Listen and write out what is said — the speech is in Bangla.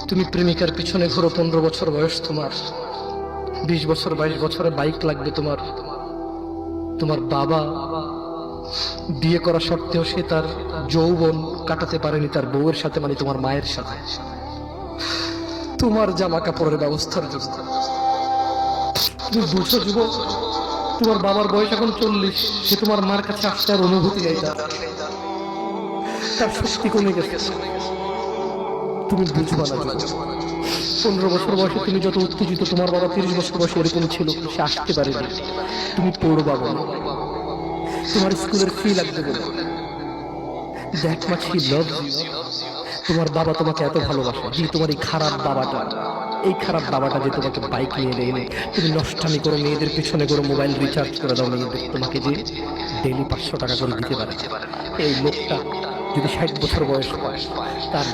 তুমি প্রেমিকার পিছনে ঘুরো, 15 বছর বয়স তোমার, 20 বছর 22 বছরে বাইক লাগবে তোমার। তোমার বাবা বিয়ে করা সত্ত্বেও সে তার যৌবন কাটাতে পারেনি তার বউয়ের সাথে, মানে তোমার মায়ের সাথে, তোমার জামা কাপড়ের ব্যবস্থার জন্য। তুমি বুঝো যুবক, তোমার বাবার বয়স এখন 40, সে তোমার মার কাছে আসতে আর অনুভূতি নেই, তার শক্তি কমে গেছে। তুমি বুঝবা না যুবক, 15 বছর বয়সে তুমি যত উত্তেজিত, তোমার বাবা 30 বছর বয়সে এরকম ছিল, সে আসতে পারেনি। তুমি পড়বা বলো, তোমার স্কুলের ফি লাগবে বলো, that much he loves you. তোমার বাবা তোমাকে এত ভালোবাসে যে তোমার এই খারাপ বাবাটা, এই খারাপ বাবাটা যে তোমাকে বাইক নিয়ে এনে তুমি নষ্টামি করো, মেয়েদের পিছনে করো, মোবাইল রিচার্জ করে দাও মেয়েদের, তোমাকে যে ডেইলি 500 টাকা করে দিতে পারে, এই লোকটা যদি 60 বছর বয়স হয়, তার